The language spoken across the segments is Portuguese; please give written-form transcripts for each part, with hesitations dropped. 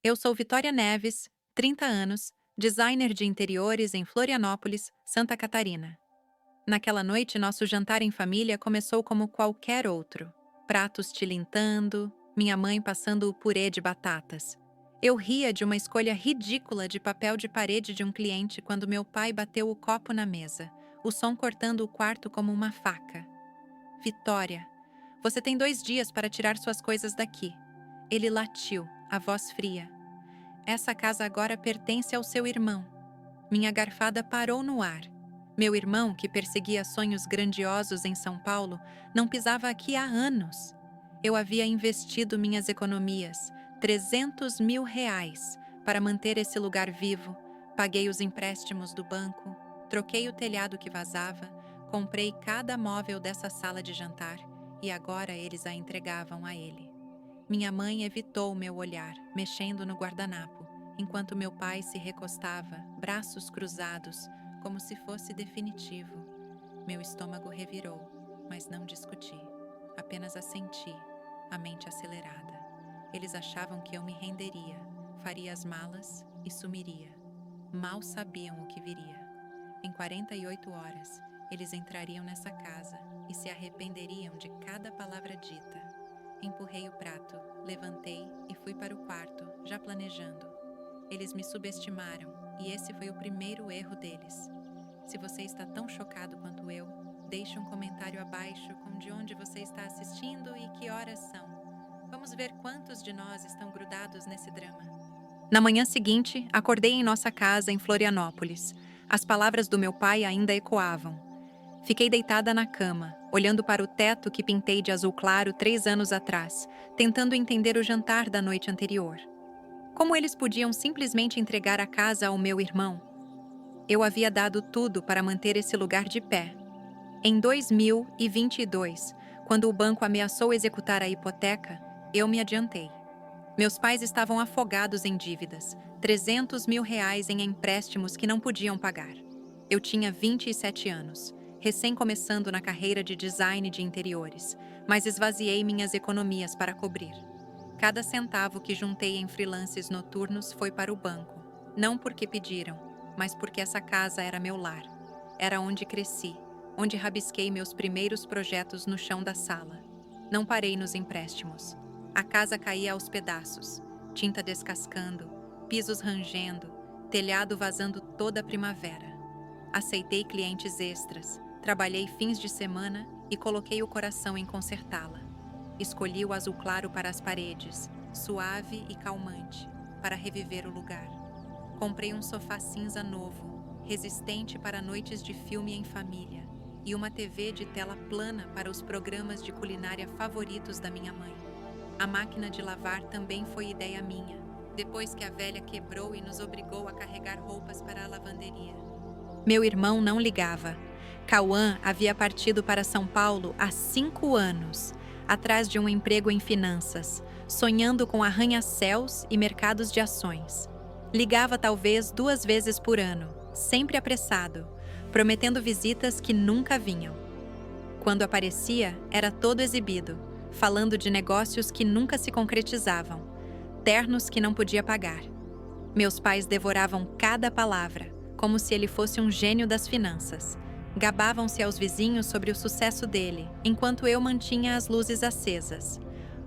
Eu sou Vitória Neves, 30 anos, designer de interiores em Florianópolis, Santa Catarina. Naquela noite, nosso jantar em família começou como qualquer outro. Pratos tilintando, minha mãe passando o purê de batatas. Eu ria de uma escolha ridícula de papel de parede de um cliente quando meu pai bateu o copo na mesa, o som cortando o quarto como uma faca. Vitória, você tem 2 dias para tirar suas coisas daqui. Ele latiu, a voz fria. Essa casa agora pertence ao seu irmão. Minha garfada parou no ar. Meu irmão, que perseguia sonhos grandiosos em São Paulo, não pisava aqui há anos. Eu havia investido minhas economias, R$ 300.000, para manter esse lugar vivo. Paguei os empréstimos do banco, troquei o telhado que vazava, comprei cada móvel dessa sala de jantar e agora eles a entregavam a ele. Minha mãe evitou meu olhar, mexendo no guardanapo, enquanto meu pai se recostava, braços cruzados, como se fosse definitivo. Meu estômago revirou, mas não discuti. Apenas assenti, a mente acelerada. Eles achavam que eu me renderia, faria as malas e sumiria. Mal sabiam o que viria. Em 48 horas, eles entrariam nessa casa e se arrependeriam de cada palavra dita. Empurrei o prato, levantei e fui para o quarto, já planejando. Eles me subestimaram e esse foi o primeiro erro deles. Se você está tão chocado quanto eu, deixe um comentário abaixo com de onde você está assistindo e que horas são. Vamos ver quantos de nós estão grudados nesse drama. Na manhã seguinte, acordei em nossa casa em Florianópolis. As palavras do meu pai ainda ecoavam. Fiquei deitada na cama, olhando para o teto que pintei de azul claro 3 anos atrás, tentando entender o jantar da noite anterior. Como eles podiam simplesmente entregar a casa ao meu irmão? Eu havia dado tudo para manter esse lugar de pé. Em 2022, quando o banco ameaçou executar a hipoteca, eu me adiantei. Meus pais estavam afogados em dívidas, R$ 300.000 em empréstimos que não podiam pagar. Eu tinha 27 anos, recém começando na carreira de design de interiores, mas esvaziei minhas economias para cobrir. Cada centavo que juntei em freelances noturnos foi para o banco, não porque pediram, mas porque essa casa era meu lar. Era onde cresci, onde rabisquei meus primeiros projetos no chão da sala. Não parei nos empréstimos. A casa caía aos pedaços, tinta descascando, pisos rangendo, telhado vazando toda a primavera. Aceitei clientes extras, trabalhei fins de semana e coloquei o coração em consertá-la. Escolhi o azul claro para as paredes, suave e calmante, para reviver o lugar. Comprei um sofá cinza novo, resistente para noites de filme em família, e uma TV de tela plana para os programas de culinária favoritos da minha mãe. A máquina de lavar também foi ideia minha, depois que a velha quebrou e nos obrigou a carregar roupas para a lavanderia. Meu irmão não ligava. Cauã havia partido para São Paulo há 5 anos, atrás de um emprego em finanças, sonhando com arranha-céus e mercados de ações. Ligava talvez 2 vezes por ano, sempre apressado, prometendo visitas que nunca vinham. Quando aparecia, era todo exibido, falando de negócios que nunca se concretizavam, ternos que não podia pagar. Meus pais devoravam cada palavra, como se ele fosse um gênio das finanças. Gabavam-se aos vizinhos sobre o sucesso dele, enquanto eu mantinha as luzes acesas.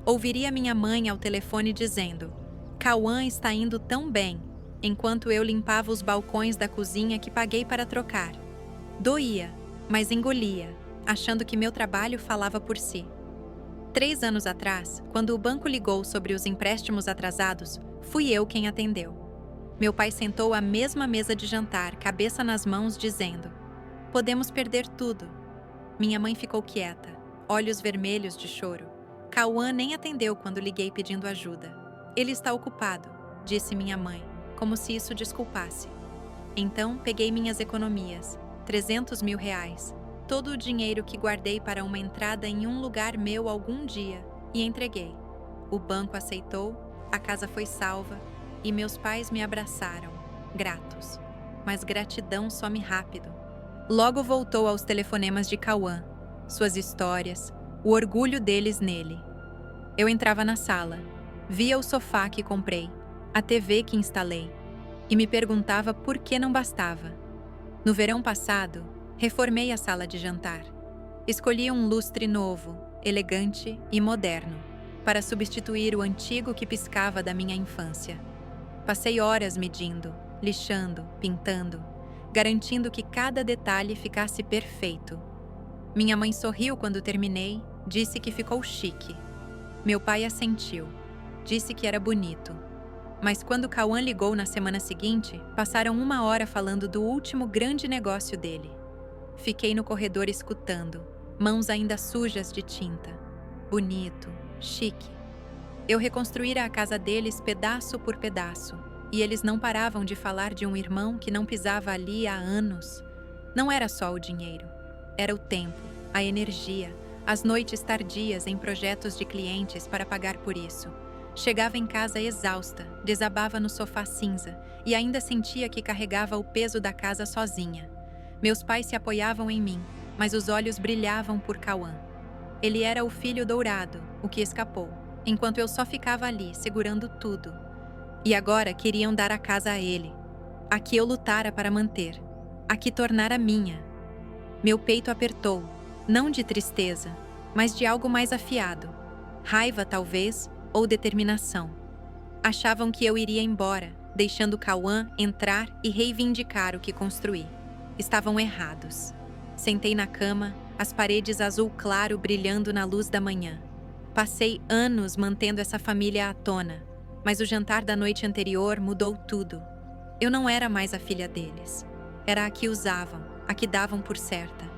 Ouviria minha mãe ao telefone dizendo: "Cauã está indo tão bem", enquanto eu limpava os balcões da cozinha que paguei para trocar. Doía, mas engolia, achando que meu trabalho falava por si. 3 anos atrás, quando o banco ligou sobre os empréstimos atrasados, fui eu quem atendeu. Meu pai sentou à mesma mesa de jantar, cabeça nas mãos, dizendo: "Podemos perder tudo." Minha mãe ficou quieta, olhos vermelhos de choro. Cauã nem atendeu quando liguei pedindo ajuda. "Ele está ocupado", disse minha mãe, como se isso desculpasse. Então, peguei minhas economias, R$ 300.000, todo o dinheiro que guardei para uma entrada em um lugar meu algum dia, e entreguei. O banco aceitou, a casa foi salva, e meus pais me abraçaram, gratos. Mas gratidão some rápido. Logo voltou aos telefonemas de Cauã, suas histórias, o orgulho deles nele. Eu entrava na sala, via o sofá que comprei, a TV que instalei, e me perguntava por que não bastava. No verão passado, reformei a sala de jantar. Escolhi um lustre novo, elegante e moderno, para substituir o antigo que piscava da minha infância. Passei horas medindo, lixando, pintando, garantindo que cada detalhe ficasse perfeito. Minha mãe sorriu quando terminei, disse que ficou chique. Meu pai assentiu, disse que era bonito. Mas quando Cauã ligou na semana seguinte, passaram 1 hora falando do último grande negócio dele. Fiquei no corredor escutando, mãos ainda sujas de tinta. Bonito, chique. Eu reconstruíra a casa deles pedaço por pedaço, e eles não paravam de falar de um irmão que não pisava ali há anos. Não era só o dinheiro, era o tempo, a energia, as noites tardias em projetos de clientes para pagar por isso. Chegava em casa exausta, desabava no sofá cinza e ainda sentia que carregava o peso da casa sozinha. Meus pais se apoiavam em mim, mas os olhos brilhavam por Cauã. Ele era o filho dourado, o que escapou, enquanto eu só ficava ali, segurando tudo. E agora queriam dar a casa a ele, a que eu lutara para manter, a que tornara minha. Meu peito apertou, não de tristeza, mas de algo mais afiado. Raiva, talvez, ou determinação. Achavam que eu iria embora, deixando Cauã entrar e reivindicar o que construí. Estavam errados. Sentei na cama, as paredes azul claro brilhando na luz da manhã. Passei anos mantendo essa família à tona, mas o jantar da noite anterior mudou tudo. Eu não era mais a filha deles. Era a que usavam, a que davam por certa.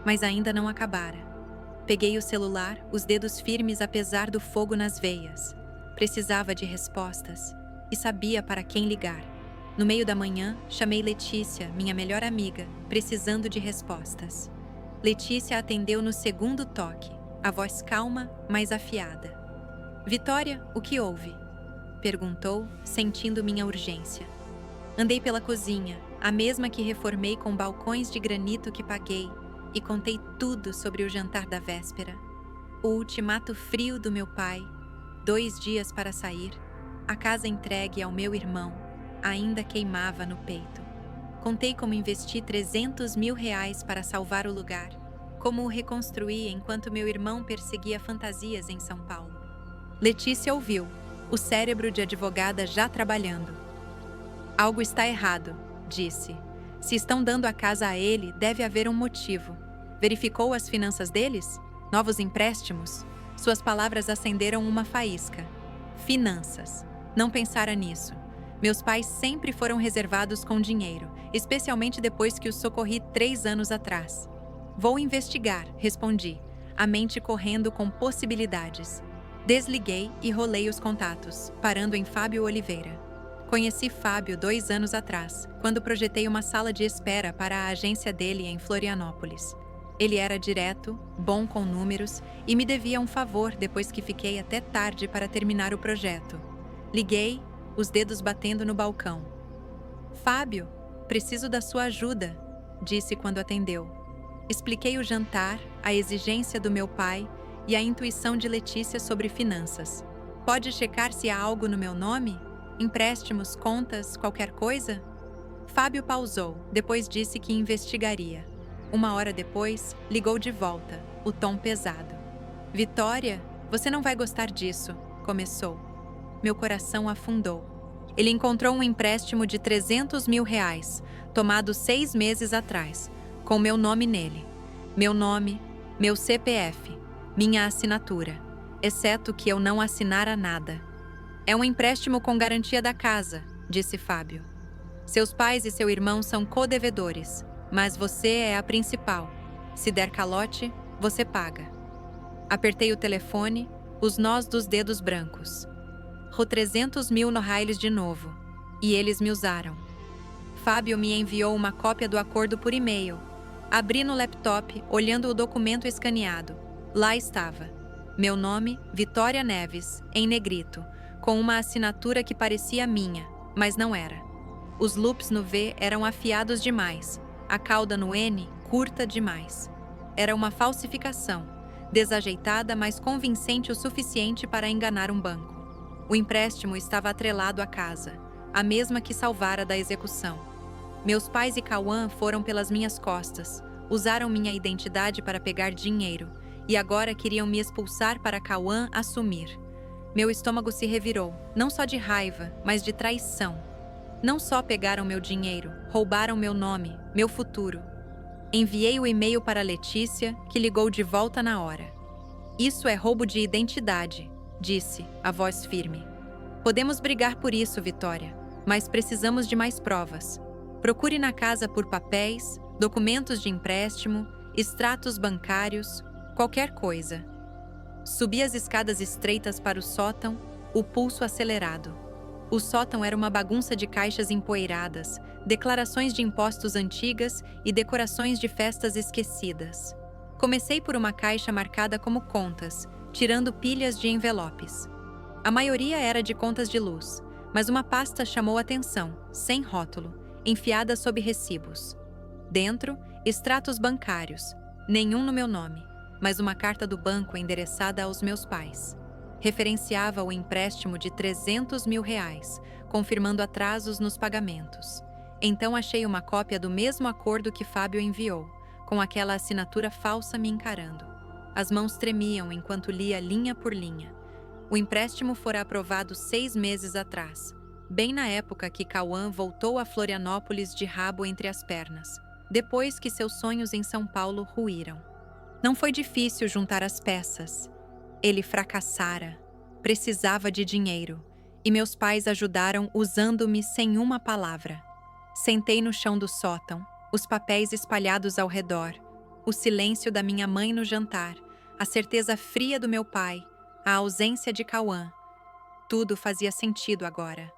Mas ainda não acabara. Peguei o celular, os dedos firmes apesar do fogo nas veias. Precisava de respostas e sabia para quem ligar. No meio da manhã, chamei Letícia, minha melhor amiga, precisando de respostas. Letícia atendeu no segundo toque, a voz calma, mas afiada. Vitória, o que houve? Perguntou, sentindo minha urgência. Andei pela cozinha, a mesma que reformei com balcões de granito que paguei, e contei tudo sobre o jantar da véspera. O ultimato frio do meu pai, 2 dias para sair, a casa entregue ao meu irmão, ainda queimava no peito. Contei como investi R$ 300.000 para salvar o lugar, como o reconstruí enquanto meu irmão perseguia fantasias em São Paulo. Letícia ouviu, o cérebro de advogada já trabalhando. Algo está errado, disse. Se estão dando a casa a ele, deve haver um motivo. Verificou as finanças deles? Novos empréstimos? Suas palavras acenderam uma faísca. Finanças. Não pensara nisso. Meus pais sempre foram reservados com dinheiro, especialmente depois que os socorri 3 anos atrás. Vou investigar, respondi, a mente correndo com possibilidades. Desliguei e rolei os contatos, parando em Fábio Oliveira. Conheci Fábio 2 anos atrás, quando projetei uma sala de espera para a agência dele em Florianópolis. Ele era direto, bom com números e me devia um favor depois que fiquei até tarde para terminar o projeto. Liguei, os dedos batendo no balcão. Fábio, preciso da sua ajuda, disse quando atendeu. Expliquei o jantar, a exigência do meu pai e a intuição de Letícia sobre finanças. Pode checar se há algo no meu nome? Empréstimos, contas, qualquer coisa? Fábio pausou, depois disse que investigaria. 1 hora depois, ligou de volta, o tom pesado. Vitória, você não vai gostar disso, começou. Meu coração afundou. Ele encontrou um empréstimo de R$ 300.000, tomado 6 meses atrás, com meu nome nele. Meu nome, meu CPF, minha assinatura, exceto que eu não assinara nada. É um empréstimo com garantia da casa, disse Fábio. Seus pais e seu irmão são codevedores, mas você é a principal. Se der calote, você paga. Apertei o telefone, os nós dos dedos brancos. R$ 300.000 no railes de novo, e eles me usaram. Fábio me enviou uma cópia do acordo por e-mail. Abri no laptop, olhando o documento escaneado. Lá estava. Meu nome, Vitória Neves, em negrito, com uma assinatura que parecia minha, mas não era. Os loops no V eram afiados demais, a cauda no N curta demais. Era uma falsificação, desajeitada, mas convincente o suficiente para enganar um banco. O empréstimo estava atrelado à casa, a mesma que salvara da execução. Meus pais e Cauã foram pelas minhas costas, usaram minha identidade para pegar dinheiro e agora queriam me expulsar para Cauã assumir. Meu estômago se revirou, não só de raiva, mas de traição. Não só pegaram meu dinheiro, roubaram meu nome, meu futuro. Enviei o e-mail para Letícia, que ligou de volta na hora. Isso é roubo de identidade, disse, a voz firme. Podemos brigar por isso, Vitória, mas precisamos de mais provas. Procure na casa por papéis, documentos de empréstimo, extratos bancários, qualquer coisa. Subi as escadas estreitas para o sótão, o pulso acelerado. O sótão era uma bagunça de caixas empoeiradas, declarações de impostos antigas e decorações de festas esquecidas. Comecei por uma caixa marcada como contas, tirando pilhas de envelopes. A maioria era de contas de luz, mas uma pasta chamou atenção, sem rótulo, enfiada sob recibos. Dentro, extratos bancários, nenhum no meu nome, mas uma carta do banco endereçada aos meus pais. Referenciava o empréstimo de R$ 300 mil, confirmando atrasos nos pagamentos. Então achei uma cópia do mesmo acordo que Fábio enviou, com aquela assinatura falsa me encarando. As mãos tremiam enquanto lia linha por linha. O empréstimo fora aprovado 6 meses atrás, bem na época que Cauã voltou a Florianópolis de rabo entre as pernas, depois que seus sonhos em São Paulo ruíram. Não foi difícil juntar as peças. Ele fracassara, precisava de dinheiro, e meus pais ajudaram usando-me sem uma palavra. Sentei no chão do sótão, os papéis espalhados ao redor, o silêncio da minha mãe no jantar, a certeza fria do meu pai, a ausência de Cauã. Tudo fazia sentido agora.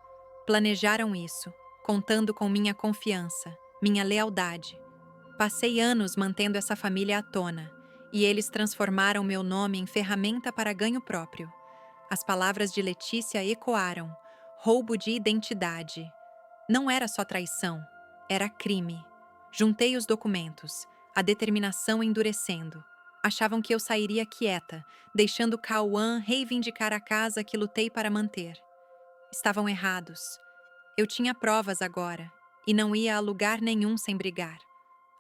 Planejaram isso, contando com minha confiança, minha lealdade. Passei anos mantendo essa família à tona, e eles transformaram meu nome em ferramenta para ganho próprio. As palavras de Letícia ecoaram: roubo de identidade. Não era só traição, era crime. Juntei os documentos, a determinação endurecendo. Achavam que eu sairia quieta, deixando Cauã reivindicar a casa que lutei para manter. Estavam errados. Eu tinha provas agora, e não ia a lugar nenhum sem brigar.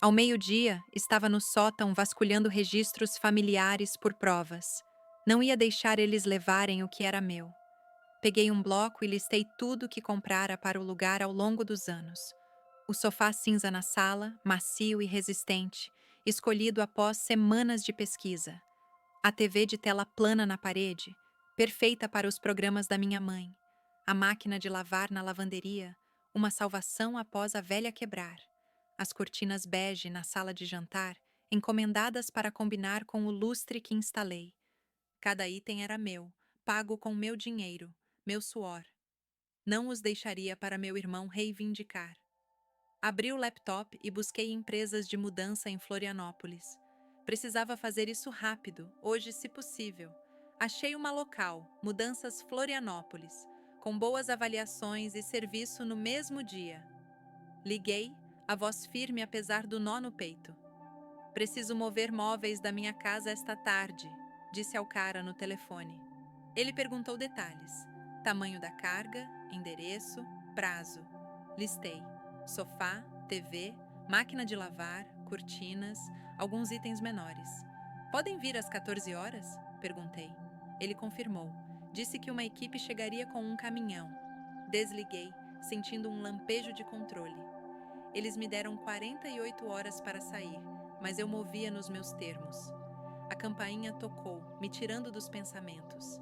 Ao meio-dia, estava no sótão vasculhando registros familiares por provas. Não ia deixar eles levarem o que era meu. Peguei um bloco e listei tudo que comprara para o lugar ao longo dos anos. O sofá cinza na sala, macio e resistente, escolhido após semanas de pesquisa. A TV de tela plana na parede, perfeita para os programas da minha mãe. A máquina de lavar na lavanderia, uma salvação após a velha quebrar. As cortinas bege na sala de jantar, encomendadas para combinar com o lustre que instalei. Cada item era meu, pago com meu dinheiro, meu suor. Não os deixaria para meu irmão reivindicar. Abri o laptop e busquei empresas de mudança em Florianópolis. Precisava fazer isso rápido, hoje se possível. Achei uma local, Mudanças Florianópolis, com boas avaliações e serviço no mesmo dia. Liguei, a voz firme apesar do nó no peito. Preciso mover móveis da minha casa esta tarde, disse ao cara no telefone. Ele perguntou detalhes: tamanho da carga, endereço, prazo. Listei: sofá, TV, máquina de lavar, cortinas, alguns itens menores. Podem vir às 14 horas? Perguntei. Ele confirmou. Disse que uma equipe chegaria com um caminhão. Desliguei, sentindo um lampejo de controle. Eles me deram 48 horas para sair, mas eu movia nos meus termos. A campainha tocou, me tirando dos pensamentos.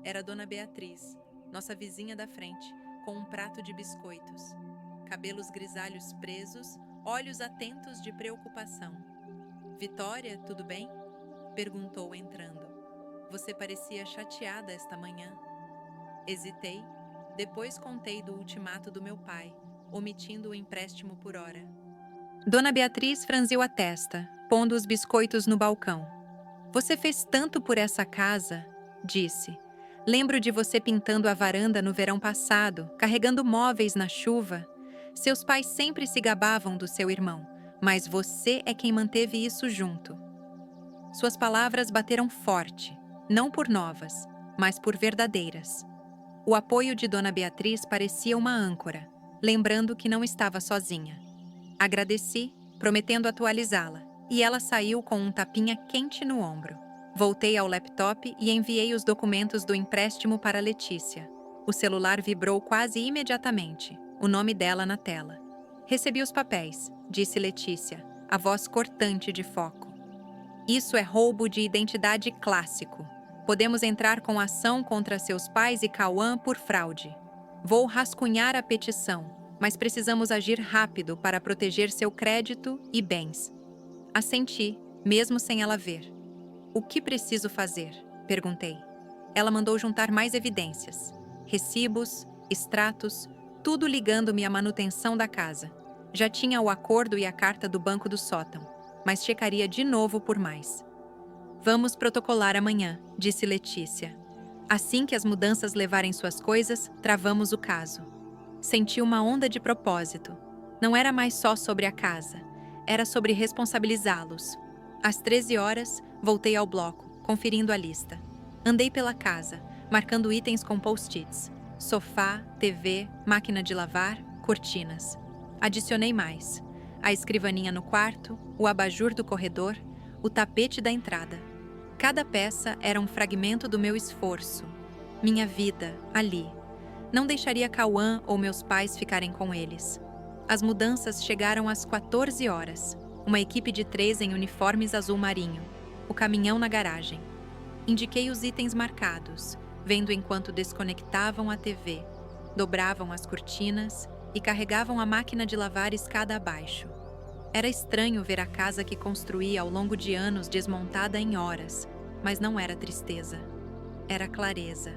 Era Dona Beatriz, nossa vizinha da frente, com um prato de biscoitos. Cabelos grisalhos presos, olhos atentos de preocupação. Vitória, tudo bem? Perguntou entrando. Você parecia chateada esta manhã. Hesitei, depois contei do ultimato do meu pai, omitindo o empréstimo por hora. Dona Beatriz franziu a testa, pondo os biscoitos no balcão. Você fez tanto por essa casa, disse. Lembro de você pintando a varanda no verão passado, carregando móveis na chuva. Seus pais sempre se gabavam do seu irmão, mas você é quem manteve isso junto. Suas palavras bateram forte, não por novas, mas por verdadeiras. O apoio de Dona Beatriz parecia uma âncora, lembrando que não estava sozinha. Agradeci, prometendo atualizá-la, e ela saiu com um tapinha quente no ombro. Voltei ao laptop e enviei os documentos do empréstimo para Letícia. O celular vibrou quase imediatamente, o nome dela na tela. Recebi os papéis, disse Letícia, a voz cortante de foco. Isso é roubo de identidade clássico. Podemos entrar com ação contra seus pais e Cauã por fraude. Vou rascunhar a petição, mas precisamos agir rápido para proteger seu crédito e bens. Assenti, mesmo sem ela ver. O que preciso fazer? Perguntei. Ela mandou juntar mais evidências. Recibos, extratos, tudo ligando-me à manutenção da casa. Já tinha o acordo e a carta do banco do sótão, mas checaria de novo por mais. Vamos protocolar amanhã, disse Letícia. Assim que as mudanças levarem suas coisas, travamos o caso. Senti uma onda de propósito. Não era mais só sobre a casa, era sobre responsabilizá-los. Às 13 horas, voltei ao bloco, conferindo a lista. Andei pela casa, marcando itens com post-its. Sofá, TV, máquina de lavar, cortinas. Adicionei mais. A escrivaninha no quarto, o abajur do corredor, o tapete da entrada. Cada peça era um fragmento do meu esforço. Minha vida, ali. Não deixaria Cauã ou meus pais ficarem com eles. As mudanças chegaram às 14 horas. Uma equipe de 3 em uniformes azul marinho. O caminhão na garagem. Indiquei os itens marcados, vendo enquanto desconectavam a TV, dobravam as cortinas e carregavam a máquina de lavar escada abaixo. Era estranho ver a casa que construí ao longo de anos desmontada em horas, mas não era tristeza. Era clareza.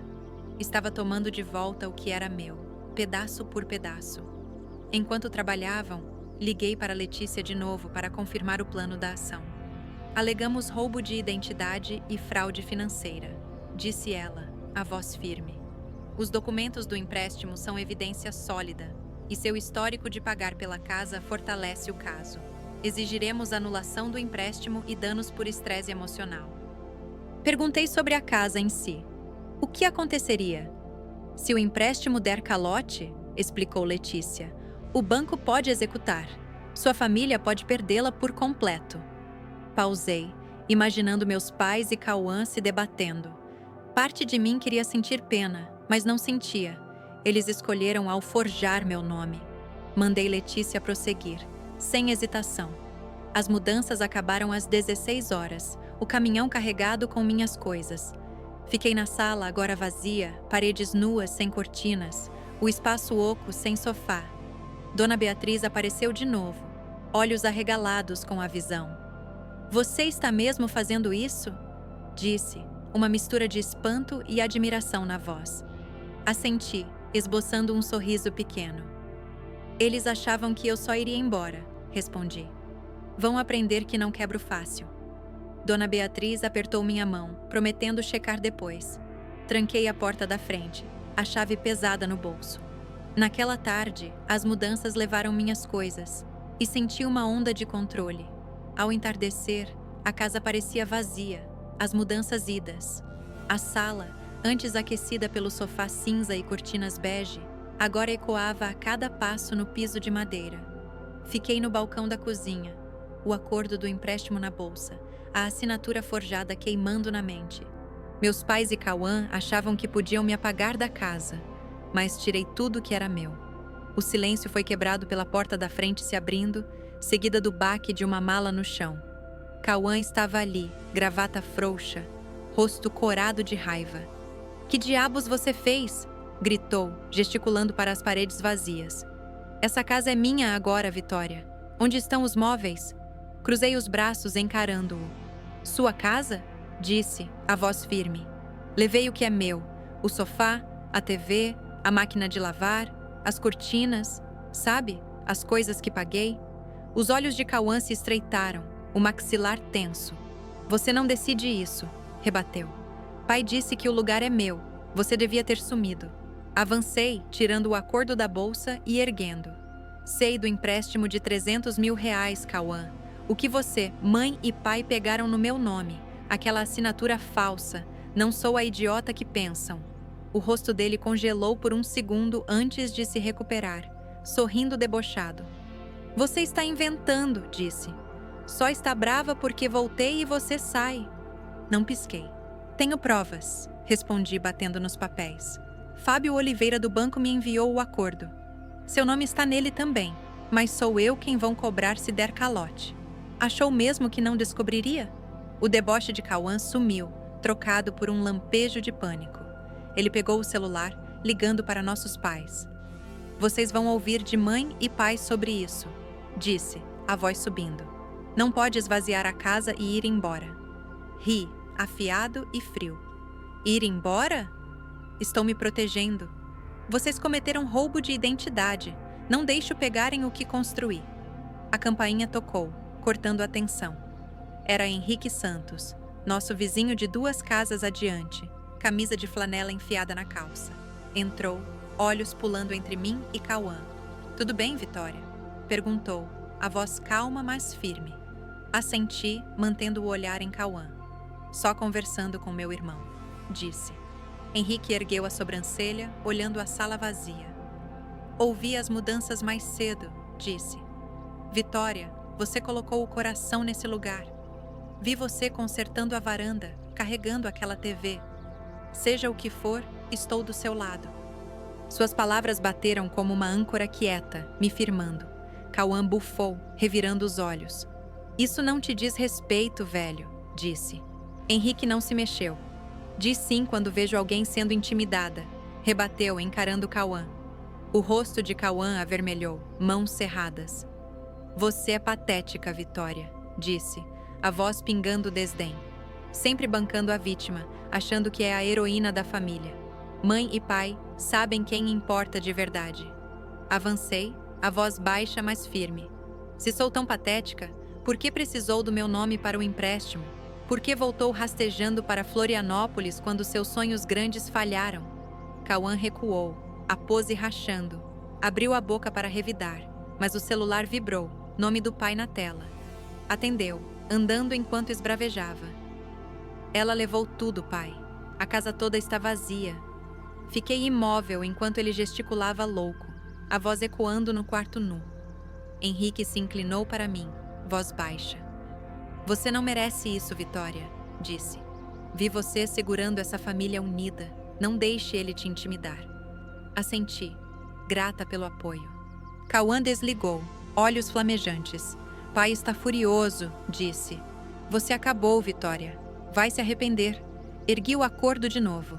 Estava tomando de volta o que era meu, pedaço por pedaço. Enquanto trabalhavam, liguei para Letícia de novo para confirmar o plano da ação. Alegamos roubo de identidade e fraude financeira, disse ela, a voz firme. Os documentos do empréstimo são evidência sólida, e seu histórico de pagar pela casa fortalece o caso. Exigiremos anulação do empréstimo e danos por estresse emocional. Perguntei sobre a casa em si. O que aconteceria? Se o empréstimo der calote, explicou Letícia, o banco pode executar. Sua família pode perdê-la por completo. Pausei, imaginando meus pais e Cauã se debatendo. Parte de mim queria sentir pena, mas não sentia. Eles escolheram alforjar meu nome. Mandei Letícia prosseguir, sem hesitação. As mudanças acabaram às 16 horas, o caminhão carregado com minhas coisas. Fiquei na sala, agora vazia, paredes nuas sem cortinas, o espaço oco sem sofá. Dona Beatriz apareceu de novo, olhos arregalados com a visão. Você está mesmo fazendo isso? Disse, uma mistura de espanto e admiração na voz. Assenti, esboçando um sorriso pequeno. Eles achavam que eu só iria embora, respondi. Vão aprender que não quebro fácil. Dona Beatriz apertou minha mão, prometendo checar depois. Tranquei a porta da frente, a chave pesada no bolso. Naquela tarde, as mudanças levaram minhas coisas e senti uma onda de controle. Ao entardecer, a casa parecia vazia, as mudanças idas. A sala, antes aquecida pelo sofá cinza e cortinas bege, agora ecoava a cada passo no piso de madeira. Fiquei no balcão da cozinha, o acordo do empréstimo na bolsa, a assinatura forjada queimando na mente. Meus pais e Cauã achavam que podiam me apagar da casa, mas tirei tudo que era meu. O silêncio foi quebrado pela porta da frente se abrindo, seguida do baque de uma mala no chão. Cauã estava ali, gravata frouxa, rosto corado de raiva. "Que diabos você fez?" gritou, gesticulando para as paredes vazias. "Essa casa é minha agora, Vitória. Onde estão os móveis?" Cruzei os braços encarando-o. "Sua casa?" disse, a voz firme. "Levei o que é meu, o sofá, a TV, a máquina de lavar, as cortinas, sabe, as coisas que paguei." Os olhos de Cauã se estreitaram, o maxilar tenso. "Você não decide isso", rebateu. "Pai disse que o lugar é meu, você devia ter sumido." Avancei, tirando o acordo da bolsa e erguendo. "Sei do empréstimo de R$300.000, Cauã. O que você, mãe e pai pegaram no meu nome, aquela assinatura falsa, não sou a idiota que pensam." O rosto dele congelou por um segundo antes de se recuperar, sorrindo debochado. Você está inventando, disse. Só está brava porque voltei e você sai. Não pisquei. Tenho provas, respondi batendo nos papéis. Fábio Oliveira do banco me enviou o acordo. Seu nome está nele também, mas sou eu quem vão cobrar se der calote. Achou mesmo que não descobriria? O deboche de Cauã sumiu, trocado por um lampejo de pânico. Ele pegou o celular, ligando para nossos pais. Vocês vão ouvir de mãe e pai sobre isso, disse, a voz subindo. Não pode esvaziar a casa e ir embora. Ri, afiado e frio. Ir embora? Estou me protegendo. Vocês cometeram roubo de identidade. Não deixe pegarem o que construí. A campainha tocou, cortando a tensão. Era Henrique Santos, nosso vizinho de 2 casas adiante, camisa de flanela enfiada na calça. Entrou, olhos pulando entre mim e Cauã. Tudo bem, Vitória? Perguntou, a voz calma, mas firme. Assenti, mantendo o olhar em Cauã. Só conversando com meu irmão, disse. Henrique ergueu a sobrancelha, olhando a sala vazia. Ouvi as mudanças mais cedo, disse. Vitória, você colocou o coração nesse lugar. Vi você consertando a varanda, carregando aquela TV. Seja o que for, estou do seu lado. Suas palavras bateram como uma âncora quieta, me firmando. Cauã bufou, revirando os olhos. Isso não te diz respeito, velho, disse. Henrique não se mexeu. Diz sim quando vejo alguém sendo intimidada, rebateu, encarando Cauã. O rosto de Cauã avermelhou, mãos cerradas. Você é patética, Vitória, disse, a voz pingando desdém. Sempre bancando a vítima, achando que é a heroína da família. Mãe e pai sabem quem importa de verdade. Avancei, a voz baixa, mas firme. Se sou tão patética, por que precisou do meu nome para o empréstimo? Por que voltou rastejando para Florianópolis quando seus sonhos grandes falharam? Cauã recuou, a pose rachando. Abriu a boca para revidar, mas o celular vibrou, nome do pai na tela. Atendeu, andando enquanto esbravejava. Ela levou tudo, pai. A casa toda está vazia. Fiquei imóvel enquanto ele gesticulava louco, a voz ecoando no quarto nu. Henrique se inclinou para mim, voz baixa. Você não merece isso, Vitória, disse. Vi você segurando essa família unida. Não deixe ele te intimidar. Assenti, grata pelo apoio. Cauã desligou, olhos flamejantes. Pai está furioso, disse. Você acabou, Vitória. Vai se arrepender. Ergui o acordo de novo.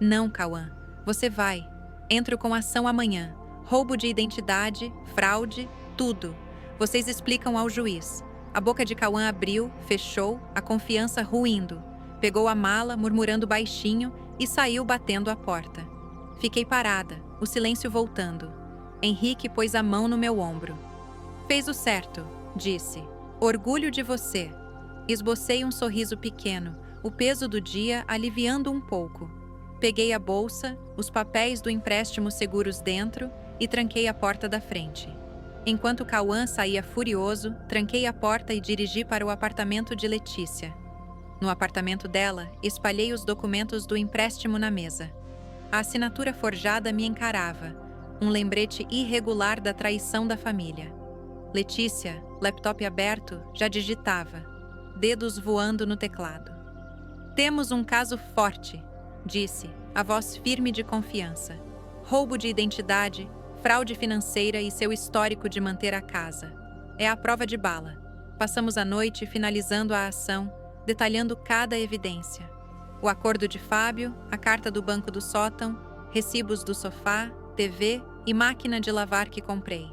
Não, Cauã. Você vai. Entro com ação amanhã. Roubo de identidade, fraude, tudo. Vocês explicam ao juiz. A boca de Cauã abriu, fechou, a confiança ruindo. Pegou a mala, murmurando baixinho, e saiu batendo a porta. Fiquei parada, o silêncio voltando. Henrique pôs a mão no meu ombro. Fez o certo, disse. Orgulho de você. Esbocei um sorriso pequeno, o peso do dia aliviando um pouco. Peguei a bolsa, os papéis do empréstimo seguros dentro e tranquei a porta da frente. Enquanto Cauã saía furioso, tranquei a porta e dirigi para o apartamento de Letícia. No apartamento dela, espalhei os documentos do empréstimo na mesa. A assinatura forjada me encarava, um lembrete irregular da traição da família. Letícia, laptop aberto, já digitava, dedos voando no teclado. Temos um caso forte, disse, a voz firme de confiança. Roubo de identidade, fraude financeira e seu histórico de manter a casa. É a prova de bala. Passamos a noite finalizando a ação, detalhando cada evidência. O acordo de Fábio, a carta do banco do sótão, recibos do sofá, TV e máquina de lavar que comprei.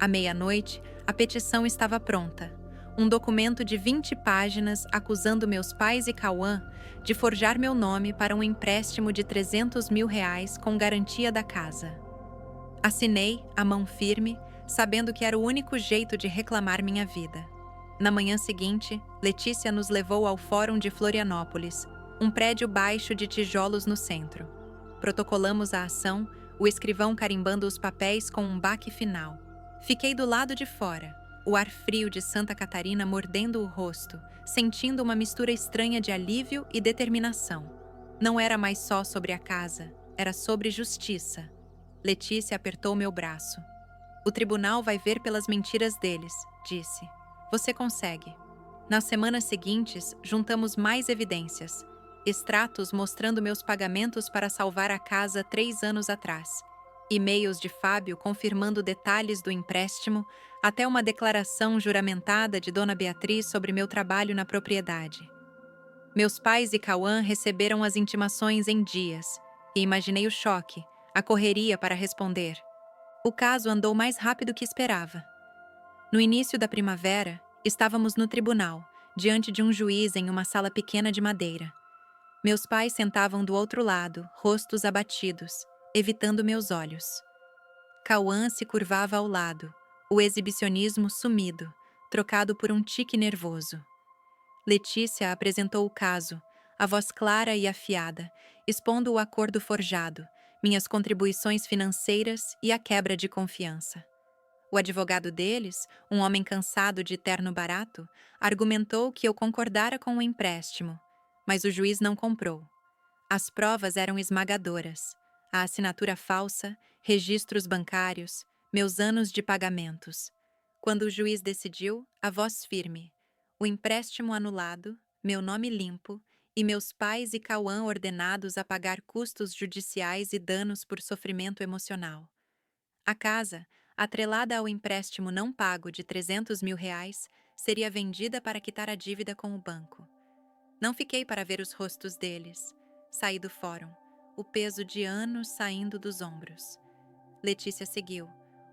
À meia-noite, a petição estava pronta. Um documento de 20 páginas acusando meus pais e Cauã de forjar meu nome para um empréstimo de R$300 mil com garantia da casa. Assinei, a mão firme, sabendo que era o único jeito de reclamar minha vida. Na manhã seguinte, Letícia nos levou ao Fórum de Florianópolis, um prédio baixo de tijolos no centro. Protocolamos a ação, o escrivão carimbando os papéis com um baque final. Fiquei do lado de fora, o ar frio de Santa Catarina mordendo o rosto, sentindo uma mistura estranha de alívio e determinação. Não era mais só sobre a casa, era sobre justiça. Letícia apertou meu braço. O tribunal vai ver pelas mentiras deles, disse. Você consegue. Nas semanas seguintes, juntamos mais evidências. Extratos mostrando meus pagamentos para salvar a casa 3 anos atrás. E-mails de Fábio confirmando detalhes do empréstimo, até uma declaração juramentada de Dona Beatriz sobre meu trabalho na propriedade. Meus pais e Cauã receberam as intimações em dias, e imaginei o choque, a correria para responder. O caso andou mais rápido que esperava. No início da primavera, estávamos no tribunal, diante de um juiz em uma sala pequena de madeira. Meus pais sentavam do outro lado, rostos abatidos, evitando meus olhos. Cauã se curvava ao lado, o exibicionismo sumido, trocado por um tique nervoso. Letícia apresentou o caso, a voz clara e afiada, expondo o acordo forjado, minhas contribuições financeiras e a quebra de confiança. O advogado deles, um homem cansado de terno barato, argumentou que eu concordara com o empréstimo, mas o juiz não comprou. As provas eram esmagadoras. A assinatura falsa, registros bancários, meus anos de pagamentos. Quando o juiz decidiu, a voz firme. O empréstimo anulado, meu nome limpo e meus pais e Cauã ordenados a pagar custos judiciais e danos por sofrimento emocional. A casa, atrelada ao empréstimo não pago de R$300 mil, seria vendida para quitar a dívida com o banco. Não fiquei para ver os rostos deles. Saí do fórum, o peso de anos saindo dos ombros. Letícia seguiu,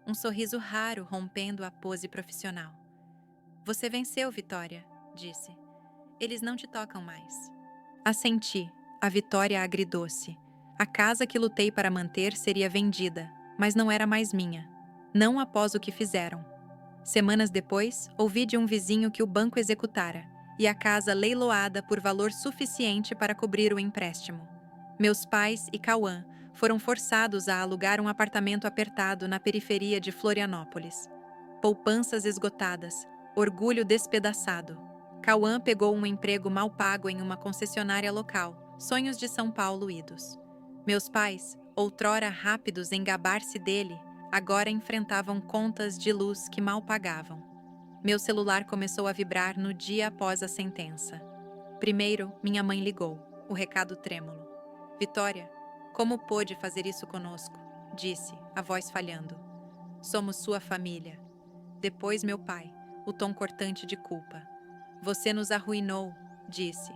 um sorriso raro rompendo a pose profissional. Você venceu, Vitória, disse. Eles não te tocam mais. Assenti, a Vitória agridoce. A casa que lutei para manter seria vendida, mas não era mais minha. Não após o que fizeram. Semanas depois, ouvi de um vizinho que o banco executara, e a casa leiloada por valor suficiente para cobrir o empréstimo. Meus pais e Cauã foram forçados a alugar um apartamento apertado na periferia de Florianópolis. Poupanças esgotadas, orgulho despedaçado. Cauã pegou um emprego mal pago em uma concessionária local, sonhos de São Paulo idos. Meus pais, outrora rápidos em gabar-se dele, agora enfrentavam contas de luz que mal pagavam. Meu celular começou a vibrar no dia após a sentença. Primeiro, minha mãe ligou, o recado trêmulo. Vitória, como pôde fazer isso conosco? Disse, a voz falhando. Somos sua família. Depois meu pai, o tom cortante de culpa. Você nos arruinou, disse.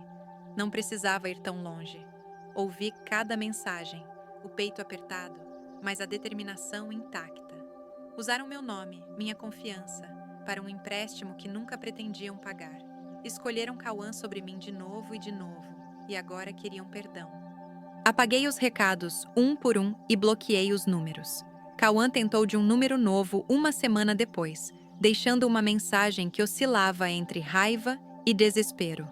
Não precisava ir tão longe. Ouvi cada mensagem, o peito apertado, mas a determinação intacta. Usaram meu nome, minha confiança, para um empréstimo que nunca pretendiam pagar. Escolheram Cauã sobre mim de novo, e agora queriam perdão. Apaguei os recados, um por um, e bloqueei os números. Cauã tentou de um número novo uma semana depois, deixando uma mensagem que oscilava entre raiva e desespero.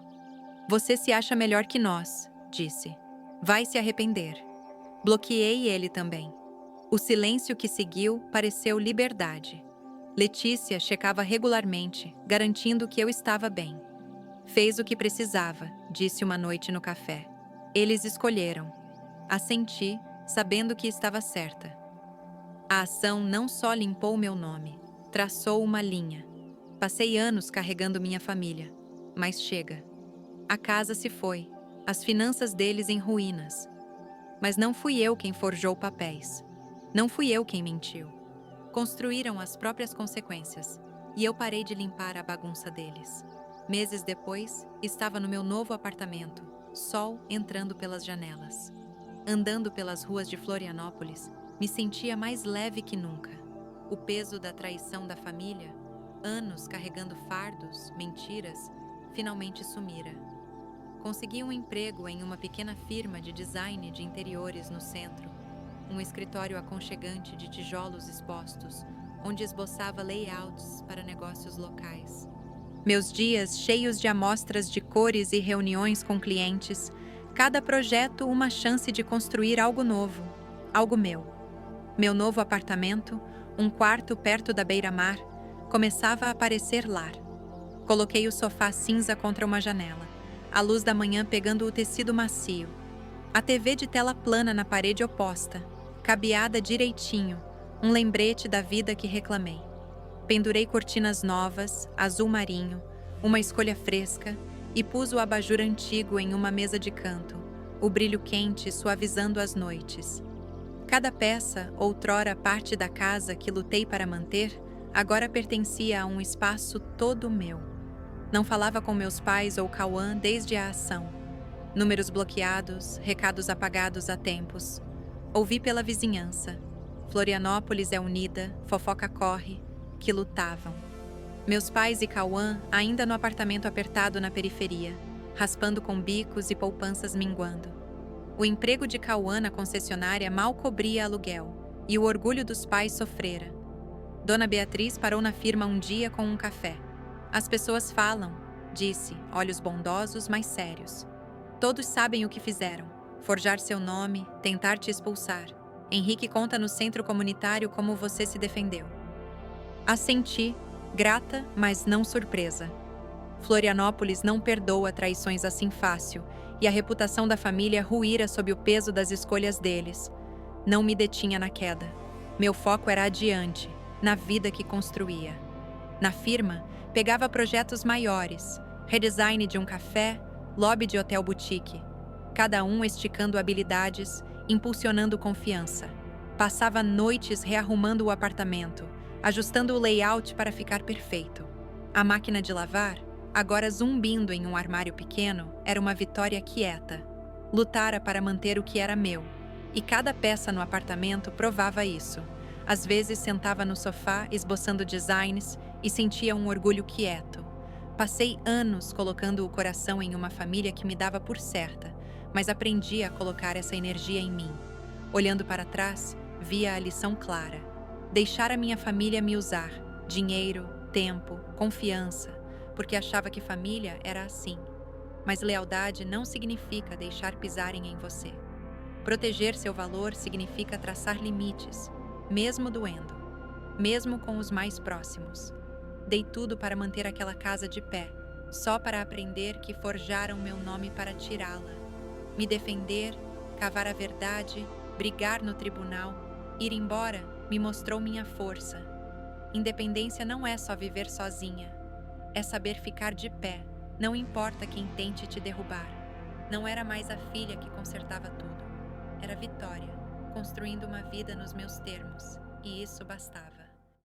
Você se acha melhor que nós, disse. Vai se arrepender. Bloqueei ele também. O silêncio que seguiu pareceu liberdade. Letícia checava regularmente, garantindo que eu estava bem. Fez o que precisava, disse uma noite no café. Eles escolheram. Assenti, sabendo que estava certa. A ação não só limpou meu nome, traçou uma linha. Passei anos carregando minha família, mas chega. A casa se foi, as finanças deles em ruínas. Mas não fui eu quem forjou papéis. Não fui eu quem mentiu. Construíram as próprias consequências, e eu parei de limpar a bagunça deles. Meses depois, estava no meu novo apartamento, sol entrando pelas janelas. Andando pelas ruas de Florianópolis, me sentia mais leve que nunca. O peso da traição da família, anos carregando fardos, mentiras, finalmente sumira. Consegui um emprego em uma pequena firma de design de interiores no centro, um escritório aconchegante de tijolos expostos, onde esboçava layouts para negócios locais. Meus dias cheios de amostras de cores e reuniões com clientes, cada projeto uma chance de construir algo novo, algo meu. Meu novo apartamento, um quarto perto da beira-mar, começava a parecer lar. Coloquei o sofá cinza contra uma janela, a luz da manhã pegando o tecido macio. A TV de tela plana na parede oposta, cabeada direitinho, um lembrete da vida que reclamei. Pendurei cortinas novas, azul marinho, uma escolha fresca e pus o abajur antigo em uma mesa de canto, o brilho quente suavizando as noites. Cada peça, outrora parte da casa que lutei para manter, agora pertencia a um espaço todo meu. Não falava com meus pais ou Cauã desde a ação. Números bloqueados, recados apagados há tempos. Ouvi pela vizinhança. Florianópolis é unida, fofoca corre, que lutavam. Meus pais e Cauã ainda no apartamento apertado na periferia, raspando com bicos e poupanças minguando. O emprego de Cauã na concessionária mal cobria aluguel, e o orgulho dos pais sofrera. Dona Beatriz parou na firma um dia com um café. As pessoas falam, disse, olhos bondosos, mas sérios. Todos sabem o que fizeram. Forjar seu nome, tentar te expulsar. Henrique conta no centro comunitário como você se defendeu. Assenti, grata, mas não surpresa. Florianópolis não perdoa traições assim fácil, e a reputação da família ruíra sob o peso das escolhas deles. Não me detinha na queda. Meu foco era adiante, na vida que construía. Na firma, pegava projetos maiores, redesign de um café, lobby de hotel boutique, cada um esticando habilidades, impulsionando confiança. Passava noites rearrumando o apartamento, ajustando o layout para ficar perfeito. A máquina de lavar, agora zumbindo em um armário pequeno, era uma vitória quieta. Lutara para manter o que era meu, e cada peça no apartamento provava isso. Às vezes sentava no sofá esboçando designs e sentia um orgulho quieto. Passei anos colocando o coração em uma família que me dava por certa, mas aprendi a colocar essa energia em mim. Olhando para trás, via a lição clara. Deixar a minha família me usar, dinheiro, tempo, confiança, porque achava que família era assim. Mas lealdade não significa deixar pisarem em você. Proteger seu valor significa traçar limites, mesmo doendo, mesmo com os mais próximos. Dei tudo para manter aquela casa de pé, só para aprender que forjaram meu nome para tirá-la. Me defender, cavar a verdade, brigar no tribunal, ir embora me mostrou minha força. Independência não é só viver sozinha, é saber ficar de pé, não importa quem tente te derrubar. Não era mais a filha que consertava tudo, era Vitória, construindo uma vida nos meus termos, e isso bastava.